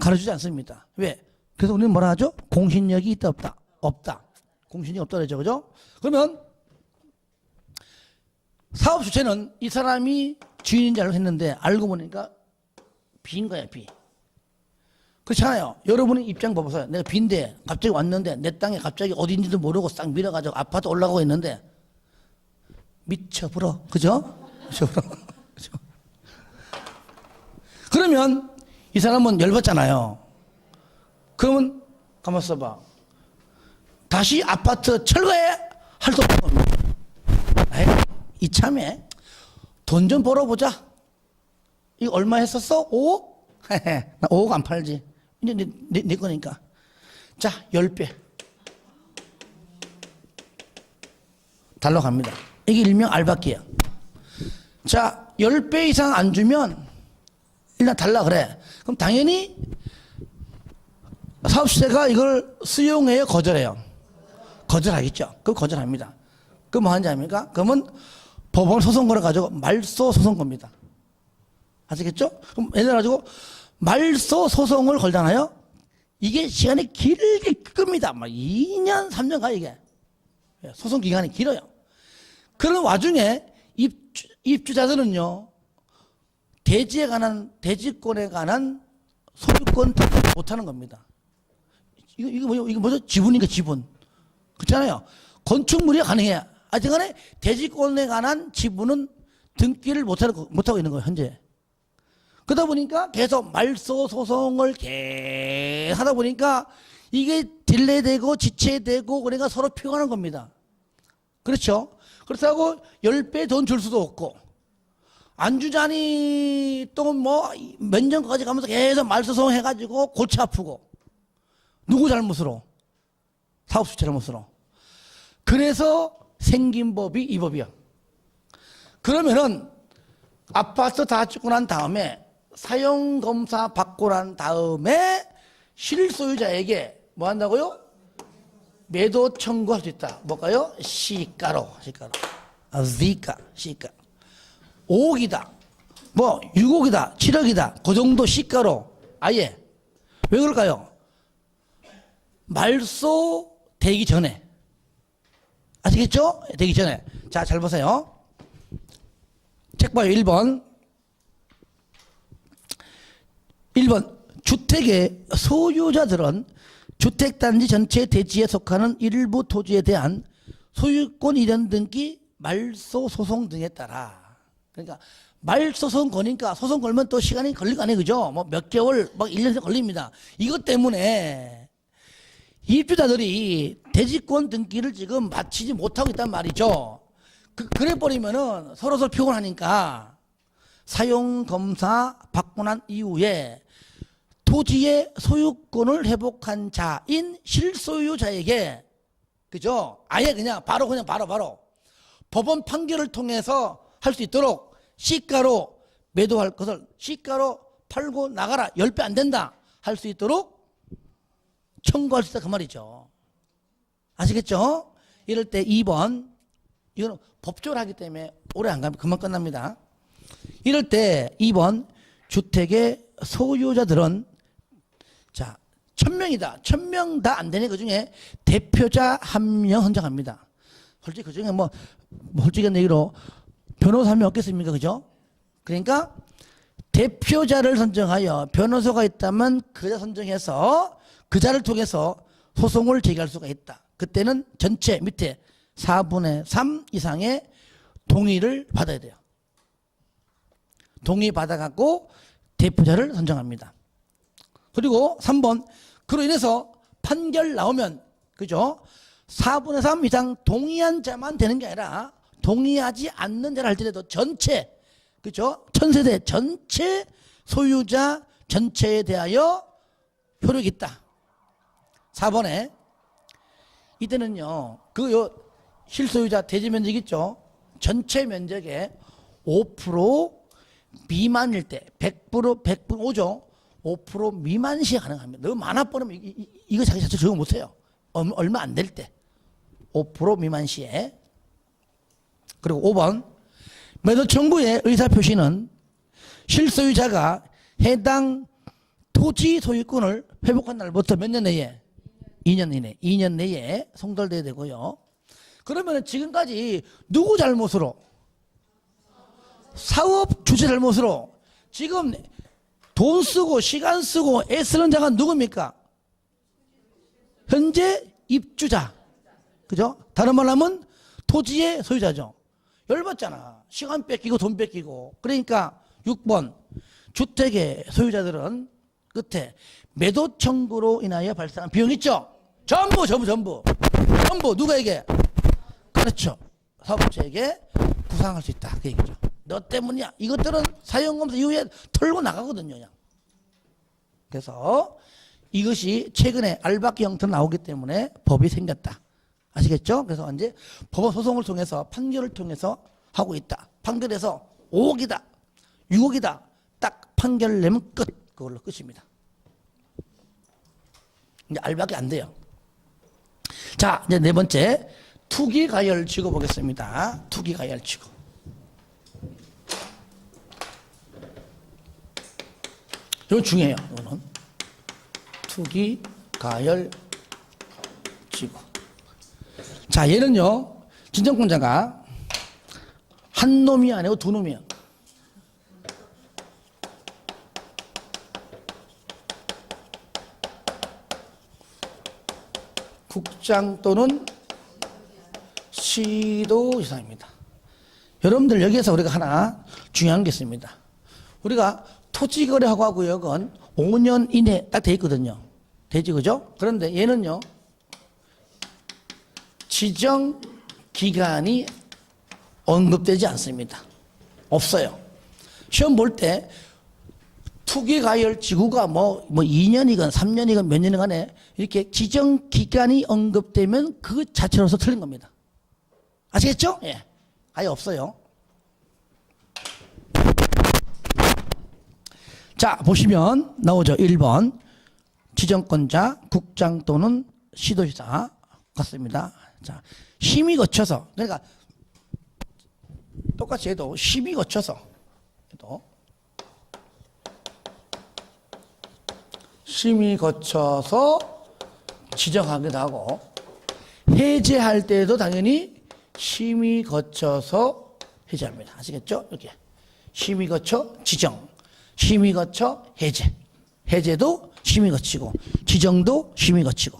가르쳐주지 않습니다. 왜? 그래서 우리는 뭐라 하죠? 공신력이 있다 없다? 없다. 공신이 없다 그러죠. 그죠? 그러면 사업 주체는 이 사람이 주인인 줄 알고 했는데 알고 보니까 B인 거야, B. 그렇잖아요. 여러분의 입장 봐보세요. 내가 B인데 갑자기 왔는데 내 땅에 갑자기 어딘지도 모르고 싹 밀어가지고 아파트 올라가고 있는데 미쳐버려. 그죠? 미쳐버려. 그죠? 그러면 이 사람은 열받잖아요. 그러면 가만 있어봐. 다시 아파트 철거해? 할 수 없는 겁니다. 에이, 이참에 돈 좀 벌어보자. 이거 얼마 했었어? 5억? 나 5억 안 팔지. 이제 내 거니까. 자, 10배. 달러 갑니다. 이게 일명 알바끼야. 자, 10배 이상 안 주면 일단 달라 그래. 그럼 당연히 사업주체가 이걸 수용해요? 거절해요? 거절하겠죠. 그럼 거절합니다. 그럼 뭐 하는지 압니까? 그러면 법원 소송 걸어가지고 말소 소송 겁니다. 아시겠죠? 그럼 예를 들어가지고 말소 소송을 걸잖아요? 이게 시간이 길게 끕니다. 막 2년, 3년 가 이게. 소송 기간이 길어요. 그런 와중에 입주자들은요, 대지권에 관한 소유권 등록을 못하는 겁니다. 이거 뭐죠? 지분이니까 지분. 그렇잖아요. 건축물이 가능해요. 하여튼간에 대지권에 관한 지분은 등기를 못하고 있는 거예요, 현재. 그러다 보니까 계속 말소 소송을 계속 하다 보니까 이게 딜레이되고 지체되고 그러니까 서로 피곤한 겁니다. 그렇죠? 그렇다고 10배 돈 줄 수도 없고 안 주자니 또 뭐 몇 년까지 가면서 계속 말소송 해가지고 골치 아프고 누구 잘못으로? 사업주체 잘못으로. 그래서 생긴 법이 이 법이야. 그러면은 아파트 다 짓고 난 다음에 사용검사 받고 난 다음에 실소유자에게 뭐 한다고요? 매도 청구할 수 있다. 뭘까요? 시가로. 시가. 5억이다. 뭐 6억이다. 7억이다. 그 정도 시가로 아예. 왜 그럴까요? 말소 되기 전에. 아시겠죠? 되기 전에. 자, 잘 보세요. 책 봐요. 1번. 주택의 소유자들은 주택단지 전체 대지에 속하는 일부 토지에 대한 소유권 이전 등기, 말소 소송 등에 따라. 그러니까 말소송 거니까 소송 걸면 또 시간이 걸릴 거 아니에요. 그죠? 뭐 몇 개월, 막 1년 걸립니다. 이것 때문에 입주자들이 대지권 등기를 지금 마치지 못하고 있단 말이죠. 그래 버리면은 서로 피곤하니까 사용검사 받고 난 이후에 토지의 소유권을 회복한 자인 실소유자에게, 그죠? 아예 그냥 바로 법원 판결을 통해서 할 수 있도록 시가로 매도할 것을 시가로 팔고 나가라. 10배 안 된다. 할 수 있도록 청구할 수 있다. 그 말이죠. 아시겠죠? 이럴 때 2번. 이거는 법적으로 하기 때문에 오래 안 가면 금방 끝납니다. 이럴 때 2번 주택의 소유자들은 자 1000명이다. 1000명 다 안 되네. 그중에 대표자 1명 선정합니다. 솔직히 그중에 뭐 솔직한 얘기로 변호사 1명 없겠습니까? 그죠? 그러니까 대표자를 선정하여 변호사가 있다면 그자 선정해서 그자를 통해서 소송을 제기할 수가 있다. 그때는 전체 밑에 4분의 3 이상의 동의를 받아야 돼요. 동의 받아갖고 대표자를 선정합니다. 그리고 3번 그로 인해서 판결 나오면 그죠? 4분의 3 이상 동의한 자만 되는 게 아니라 동의하지 않는 자를 할지라도 전체 그죠? 1000세대 전체 소유자 전체에 대하여 효력이 있다. 4번에 이때는요 그 실소유자 대지 면적 있죠? 전체 면적의 5% 미만일 때 100% 5죠. 5% 미만 시에 가능합니다. 너무 많아 버리면 이거 자기 자체 적응 못해요. 얼마 안 될 때 5% 미만 시에. 그리고 5번 매도 청구의 의사표시는 실소유자가 해당 토지 소유권을 회복한 날부터 몇 년 내에? 2년 이내. 2년 내에 송달돼야 되고요. 그러면 지금까지 누구 잘못으로? 사업 주체 잘못으로 지금 돈 쓰고 시간 쓰고 애쓰는 자가 누굽니까? 현재 입주자. 그죠? 다른 말로 하면 토지의 소유자죠. 열받잖아. 시간 뺏기고 돈 뺏기고. 그러니까 6번 주택의 소유자들은 끝에 매도 청구로 인하여 발생한 비용 있죠? 전부 누구에게? 그렇죠. 사업주에게 부상할 수 있다. 그 얘기죠. 너 때문이야. 이것들은 사용검사 이후에 털고 나가거든요. 그냥. 그래서 이것이 최근에 알박기 형태로 나오기 때문에 법이 생겼다. 아시겠죠? 그래서 이제 법원 소송을 통해서 판결을 통해서 하고 있다. 판결에서 5억이다. 6억이다. 딱 판결을 내면 끝. 그걸로 끝입니다. 이제 알박이 안 돼요. 자, 이제 네 번째 투기가열지구 보겠습니다. 투기가열지구. 이건 중요해요. 이거는 투기가열지구. 자, 얘는요 진정권자가 한 놈이 아니고 두 놈이에요. 국장 또는 시도 이상입니다. 여러분들 여기에서 우리가 하나 중요한 게 있습니다. 우리가 토지거래하고 구역은 5년 이내 딱 돼 있거든요. 되지 그죠? 그런데 얘는요 지정 기간이 언급되지 않습니다. 없어요. 시험 볼 때 투기가열 지구가 뭐 2년이건 3년이건 몇 년이건 간에 이렇게 지정 기간이 언급되면 그 자체로서 틀린 겁니다. 아시겠죠? 예. 아예 없어요. 자, 보시면 나오죠. 1번. 지정권자, 국장 또는 시도지사 같습니다. 자, 심의 거쳐서, 그러니까 똑같이 해도 심의 거쳐서, 심의 거쳐서 지정하기도 하고, 해제할 때도 당연히 심의 거쳐서 해제합니다. 아시겠죠? 이렇게. 심의 거쳐 지정, 심의 거쳐 해제. 해제도 심의 거치고, 지정도 심의 거치고.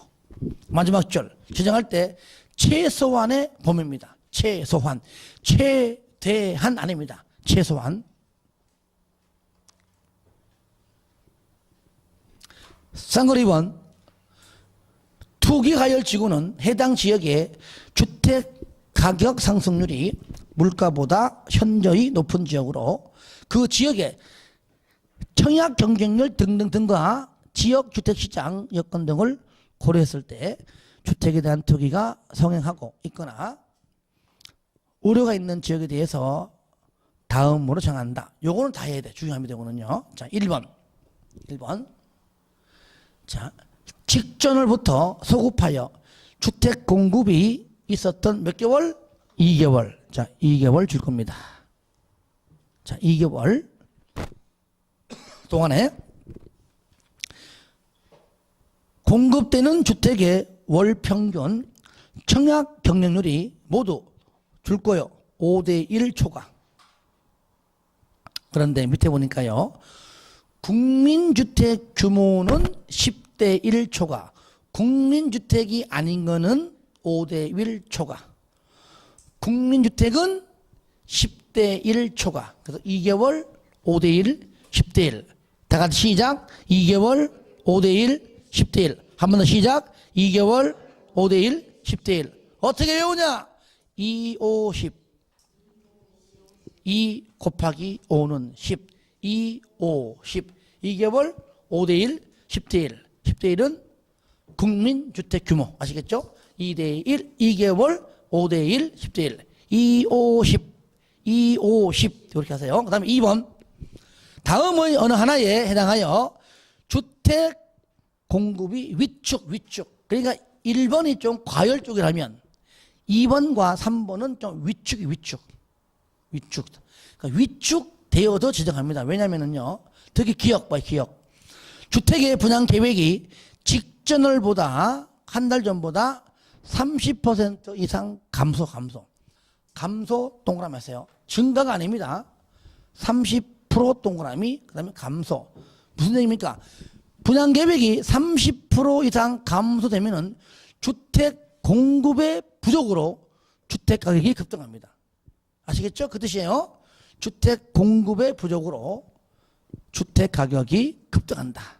마지막 줄. 지정할 때 최소한의 범위입니다. 최소한. 최대한 아닙니다. 최소한. 쌍거리 2번. 투기가열지구는 해당 지역의 주택 가격 상승률이 물가보다 현저히 높은 지역으로 그 지역의 청약 경쟁률 등등등과 지역 주택시장 여건 등을 고려했을 때 주택에 대한 투기가 성행하고 있거나 우려가 있는 지역에 대해서 다음으로 정한다. 요거는 다 해야 돼. 중요합니다. 요거는요. 자, 1번. 자, 직전을부터 소급하여 주택 공급이 있었던 몇 개월? 2개월. 자, 2개월 줄 겁니다. 자, 2개월 동안에 공급되는 주택의 월 평균 청약 경쟁률이 모두 줄 거요. 5대1 초과. 그런데 밑에 보니까요. 국민주택 규모는 10대1 초과. 국민주택이 아닌 거는 5대1 초과. 국민주택은 10대1 초과. 그래서 2개월 5대1, 10대1. 다 같이 시작. 2개월 5대1, 10대1. 한 번 더 시작. 2개월 5대1, 10대1. 어떻게 외우냐? 2, 5, 10. 2 곱하기 5는 10. 2, 5, 10. 2개월 5대1, 10대1. 10대1은 국민주택 규모. 아시겠죠? 2대1, 2개월 5대1, 10대1. 2, 5, 10. 2, 5, 10. 이렇게 하세요. 그 다음에 2번. 다음의 어느 하나에 해당하여 주택 공급이 위축. 그러니까 1번이 좀 과열 쪽이라면 2번과 3번은 좀 위축. 그러니까 위축되어도 지정합니다. 왜냐면은요, 특히 기억. 주택의 분양 계획이 직전월보다 한 달 전보다 30% 이상 감소 동그라미 하세요. 증가가 아닙니다. 30% 동그라미, 그 다음에 감소. 무슨 얘기입니까? 분양 계획이 30% 이상 감소되면은 주택 공급의 부족으로 주택 가격이 급등합니다. 아시겠죠? 그 뜻이에요. 주택 공급의 부족으로 주택 가격이 급등한다.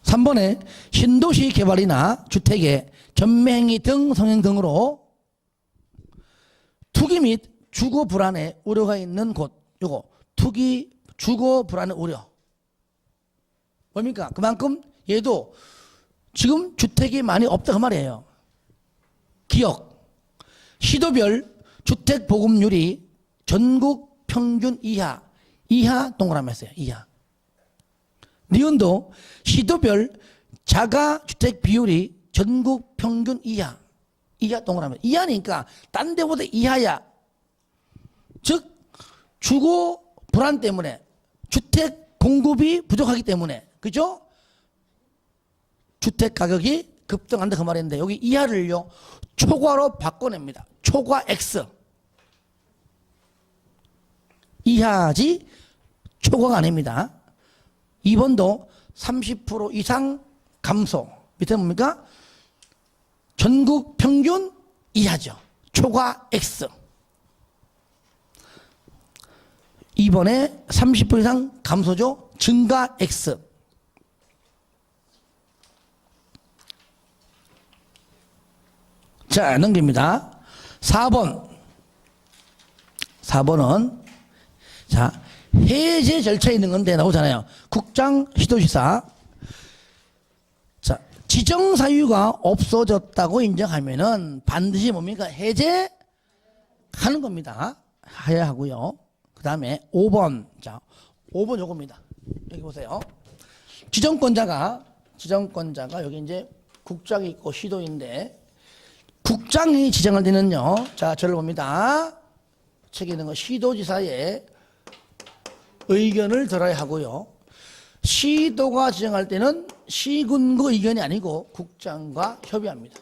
3번에 신도시 개발이나 주택의 전매행위 등 성행 등으로 투기 및 주거 불안의 우려가 있는 곳. 요거 투기, 주거 불안의 우려. 뭡니까? 그만큼 얘도 지금 주택이 많이 없다 그 말이에요. 기억. 시도별 주택 보급률이 전국 평균 이하 동그라미 했어요. 이하. 니은도 시도별 자가 주택 비율이 전국 평균 이하 동그라미. 이하니까 딴 데보다 이하야. 즉 주거 불안 때문에 주택 공급이 부족하기 때문에, 그죠? 주택 가격이 급등한다 그 말인데, 여기 이하를요 초과로 바꿔냅니다. 초과 X. 이하지 초과가 아닙니다. 2번도 30% 이상 감소. 밑에 뭡니까? 전국 평균 이하죠. 초과 X. 2번에 30% 이상 감소죠. 증가 X. 자, 넘깁니다. 4번은 자, 해제 절차에 있는 건데 나오잖아요. 국장 시도지사. 자, 지정 사유가 없어졌다고 인정하면은 반드시 뭡니까? 해제하는 겁니다. 해야 하고요. 그 다음에 5번. 자, 5번 요겁니다. 여기 보세요. 지정권자가 여기 이제 국장이 있고 시도인데, 국장이 지정할 때는요, 자, 저를 봅니다. 책에 있는 거 시도지사의 의견을 들어야 하고요. 시도가 지정할 때는 시군구 의견이 아니고 국장과 협의합니다.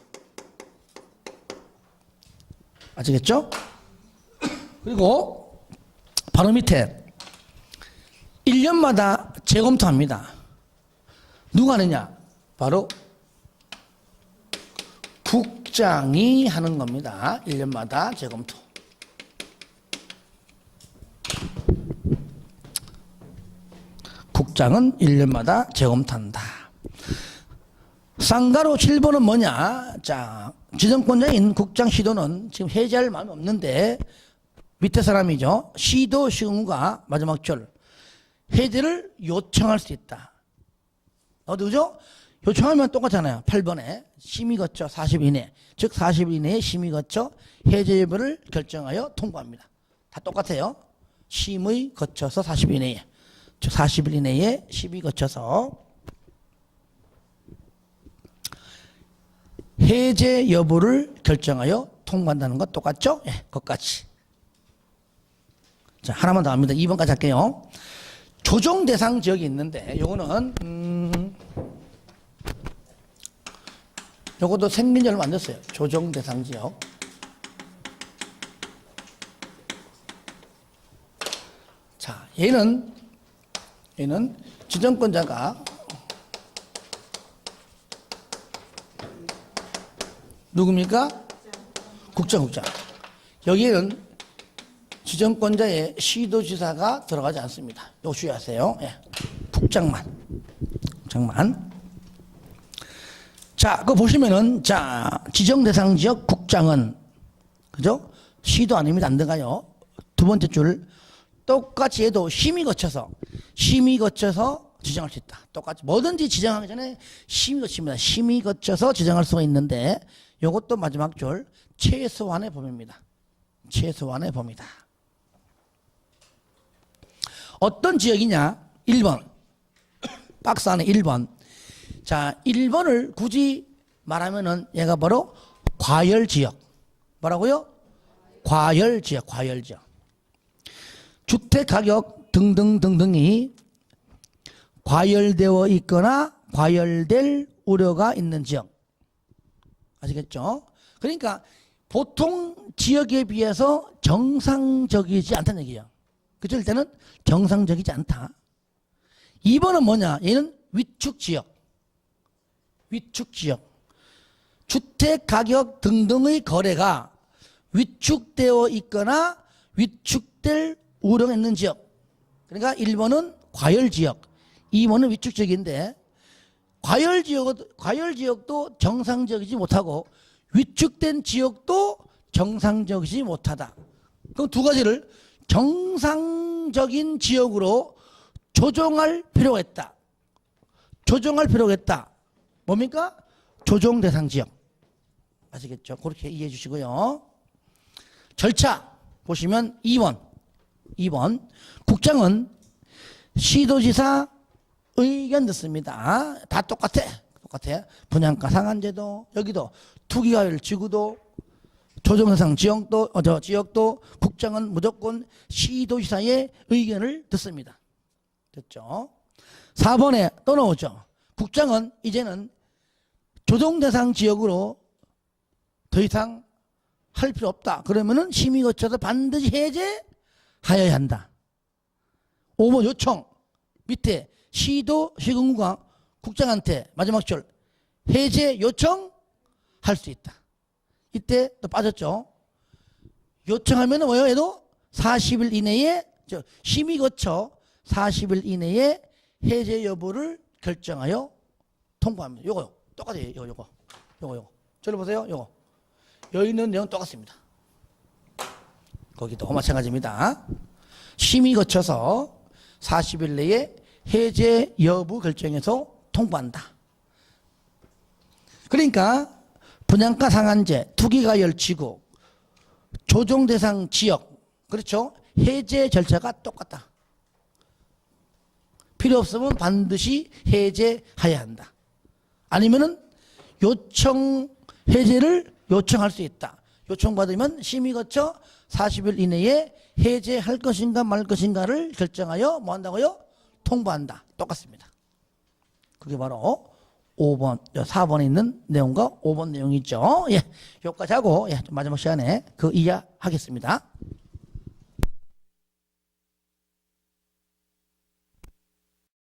아시겠죠? 그리고 바로 밑에 1년마다 재검토합니다. 누가 하느냐? 바로 국장이 하는 겁니다. 1년마다 재검토. 국장은 1년마다 재검토한다. 쌍가로 7번은 뭐냐? 자, 지정권자인 국장 시도는 지금 해제할 마음이 없는데, 밑에 사람이죠. 시도 시군구가 마지막 줄. 해제를 요청할 수 있다. 어디죠? 요청하면 똑같잖아요. 8번에 심의 거쳐 40일 이내. 즉 40일 이내에 심의 거쳐 해제 여부를 결정하여 통보합니다. 다 똑같아요. 심의 거쳐서 40일 이내에. 즉 40일 이내에 심의 거쳐서 해제 여부를 결정하여 통보한다는 것 똑같죠? 예, 그것까지. 자, 하나만 더 합니다. 2번까지 할게요. 조정 대상 지역이 있는데, 요거는, 요것도 생민열로 만들었어요. 조정 대상 지역. 자, 얘는 지정권자가 누굽니까? 국장. 여기에는 지정권자의 시도지사가 들어가지 않습니다. 이거 주의하세요. 예. 국장만. 자, 그거 보시면은, 자, 지정대상 지역 국장은, 그죠? 시도 아닙니다. 안 들어가요. 두 번째 줄. 똑같이 얘도 심의 거쳐서 지정할 수 있다. 똑같이. 뭐든지 지정하기 전에 심의 거칩니다. 심의 거쳐서 지정할 수가 있는데, 요것도 마지막 줄. 최소한의 범위입니다. 최소한의 범위다. 어떤 지역이냐? 1번. 박스 안에 1번. 자, 1번을 굳이 말하면은 얘가 바로 과열지역. 뭐라고요? 과열지역. 주택가격 등등등등이 과열되어 있거나 과열될 우려가 있는 지역. 아시겠죠? 그러니까 보통 지역에 비해서 정상적이지 않다는 얘기예요. 그럴 때는 정상적이지 않다. 2번은 뭐냐? 얘는 위축지역. 주택가격 등등의 거래가 위축되어 있거나 위축될 우려가 있는 지역. 그러니까 1번은 과열지역, 2번은 위축지역인데, 과열지역도 정상적이지 못하고 위축된 지역도 정상적이지 못하다. 그럼 두 가지를 정상적인 지역으로 조정할 필요가 있다. 뭡니까? 조정 대상 지역. 아시겠죠? 그렇게 이해해 주시고요. 절차 보시면 2번. 국장은 시도지사 의견 듣습니다. 다 똑같아. 분양가 상한제도, 여기도 투기가율 지구도, 조정대상 지역도 국장은 무조건 시도지사의 의견을 듣습니다. 됐죠? 4번에 또 나오죠. 국장은 이제는 조정대상 지역으로 더 이상 할 필요 없다. 그러면은 심의 거쳐서 반드시 해제하여야 한다. 5번 요청 밑에 시도 시군구가 국장한테 마지막 줄 해제 요청할 수 있다. 이때 또 빠졌죠. 요청하면은 뭐예요? 얘도 40일 이내에 심의 거쳐 40일 이내에 해제 여부를 결정하여 통보합니다. 요거요. 똑같아요. 요거. 저를 보세요. 요거. 여기 있는 내용 똑같습니다. 거기도 마찬가지입니다. 심의 거쳐서 40일 내에 해제 여부 결정해서 통보한다. 그러니까 분양가 상한제, 투기가열지구, 조정대상 지역, 그렇죠? 해제 절차가 똑같다. 필요 없으면 반드시 해제해야 한다. 아니면은 해제를 요청할 수 있다. 요청받으면 심의 거쳐 40일 이내에 해제할 것인가 말 것인가를 결정하여 뭐 한다고요? 통보한다. 똑같습니다. 그게 바로 5번, 4번에 있는 내용과 5번 내용이죠. 예, 여기까지 하고, 마지막 시간에 그 이해하겠습니다.